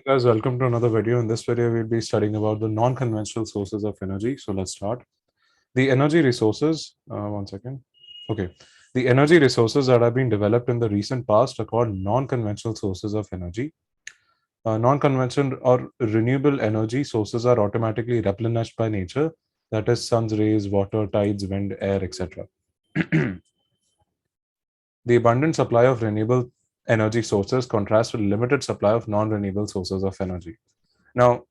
Guys, welcome to another video. In this video, we'll be studying about the non-conventional sources of energy. So let's start. The energy resources, one second. Okay. The energy resources that have been developed in the recent past are called non-conventional sources of energy. Non-conventional or renewable energy sources are automatically replenished by nature. That is sun's rays, water, tides, wind, air, etc. The abundant supply of renewable energy sources contrasts with limited supply of non-renewable sources of energy. Now,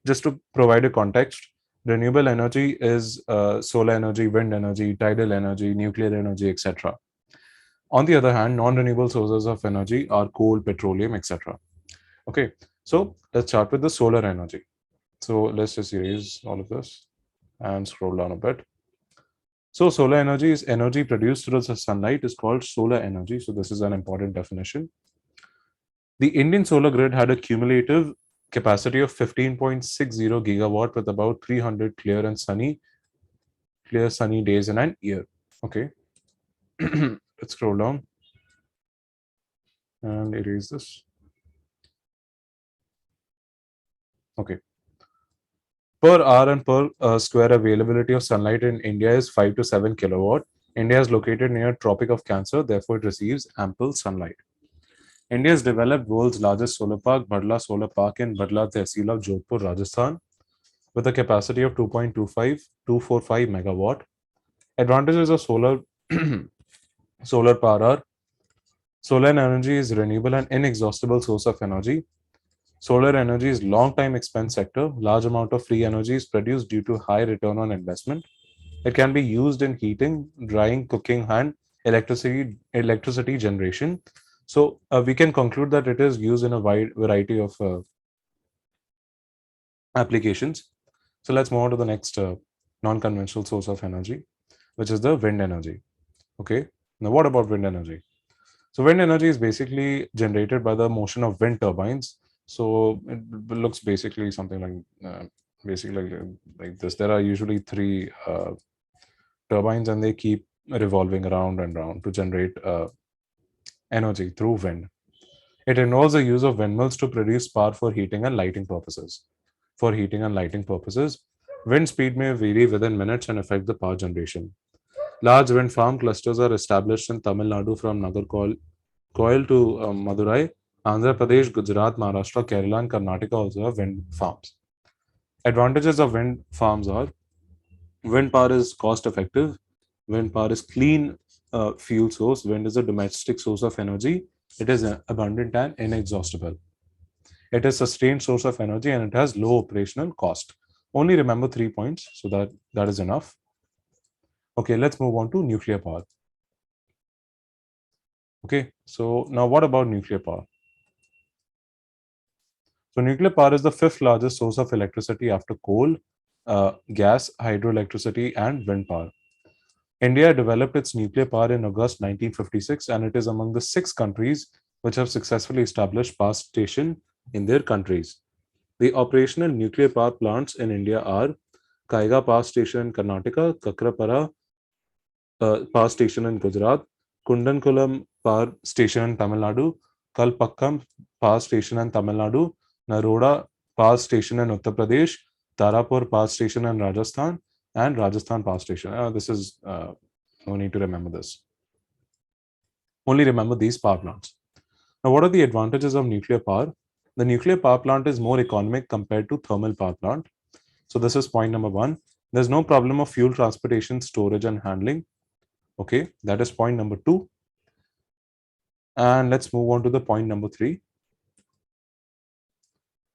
just to provide a context, renewable energy is solar energy, wind energy, tidal energy, nuclear energy, etc. On the other hand, non-renewable sources of energy are coal, petroleum, etc. Okay, so let's start with the solar energy. So let's just erase all of this and scroll down a bit. So solar energy is energy produced through the sunlight is called solar energy. So this is an important definition. The Indian solar grid had a cumulative capacity of 15.60 gigawatt with about 300 clear sunny days in an year. Okay. Let's scroll down and erase this. Okay. Per hour and per square availability of sunlight in India is 5 to 7 kilowatt. India is located near Tropic of Cancer, therefore it receives ample sunlight. India has developed world's largest solar park, Badla Solar Park in Badla Tehsil of Jodhpur, Rajasthan, with a capacity of 2.245 megawatt. Advantages of solar solar power are solar energy is renewable and inexhaustible source of energy. Solar energy is long time expense sector. Large amount of free energy is produced due to high return on investment. It can be used in heating, drying, cooking, and electricity generation. So we can conclude that it is used in a wide variety of applications. So let's move on to the next non-conventional source of energy, which is the wind energy. Okay. Now, what about wind energy? So wind energy is basically generated by the motion of wind turbines. So it looks basically something like like this. There are usually three turbines, and they keep revolving around and around to generate energy through wind. It involves the use of windmills to produce power for heating and lighting purposes. Wind speed may vary within minutes and affect the power generation. Large wind farm clusters are established in Tamil Nadu from Nagarcoil to Madurai. Andhra Pradesh, Gujarat, Maharashtra, Kerala, and Karnataka also have wind farms. Advantages of wind farms are wind power is cost effective, wind power is clean fuel source, wind is a domestic source of energy, it is abundant and inexhaustible. It is sustained source of energy and it has low operational cost. Only remember 3 points, so that is enough. Okay, let's move on to nuclear power. Okay, so now what about nuclear power? So nuclear power is the fifth largest source of electricity after coal, gas, hydroelectricity, and wind power. India developed its nuclear power in August 1956, and it is among the 6 countries which have successfully established power station in their countries. The operational nuclear power plants in India are Kaiga Power Station in Karnataka, Kakrapara Power Station in Gujarat, Kundankulam Power Station in Tamil Nadu, Kalpakkam Power Station in Tamil Nadu, Naroda Power Station in Uttar Pradesh, Tarapur Power Station in Rajasthan, and Rajasthan Power Station. This is no need to remember this. Only remember these power plants. Now, what are the advantages of nuclear power? The nuclear power plant is more economic compared to thermal power plant. So this is point number 1. There's no problem of fuel transportation, storage, and handling. Okay, that is point number 2. And let's move on to the point number 3.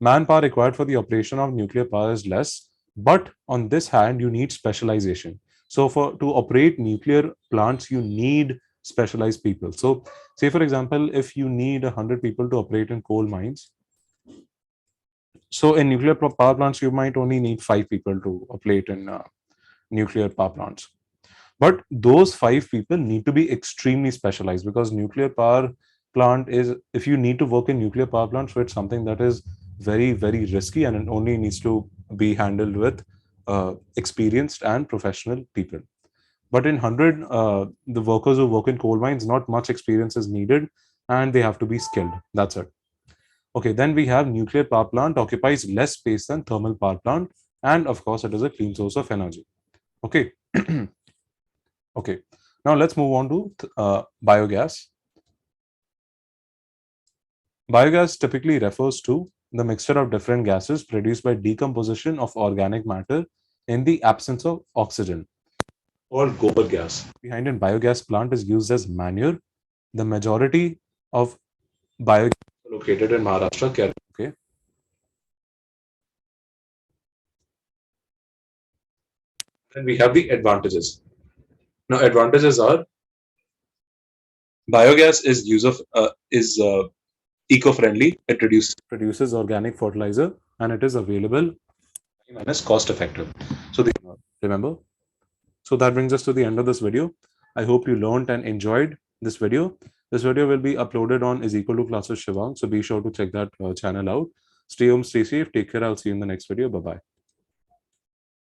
Manpower required for the operation of nuclear power is less, but on this hand, you need specialization. So to operate nuclear plants, you need specialized people. So say, for example, if you need 100 people to operate in coal mines, so in nuclear power plants, you might only need 5 people to operate in nuclear power plants. But those 5 people need to be extremely specialized, because nuclear power plant is, if you need to work in nuclear power plant, so it's something that is very, very risky, and it only needs to be handled with experienced and professional people. But in 100, the workers who work in coal mines, not much experience is needed, and they have to be skilled. That's it. Okay, then we have nuclear power plant occupies less space than thermal power plant, and of course, it is a clean source of energy. Okay. Okay. Now let's move on to biogas. Biogas typically refers to the mixture of different gases produced by decomposition of organic matter in the absence of oxygen, or gobar gas. Behind in biogas plant is used as manure. The majority of biogas located in Maharashtra, Kerala. Okay. Then we have the advantages. Now, advantages are biogas is use of is eco-friendly. It produces organic fertilizer, and it is available and is cost effective. So remember. So that brings us to the end of this video. I hope you learned and enjoyed this video. This video will be uploaded on IsEqualTo Classes Shivang. So be sure to check that channel out. Stay home, stay safe. Take care. I'll see you in the next video. Bye bye.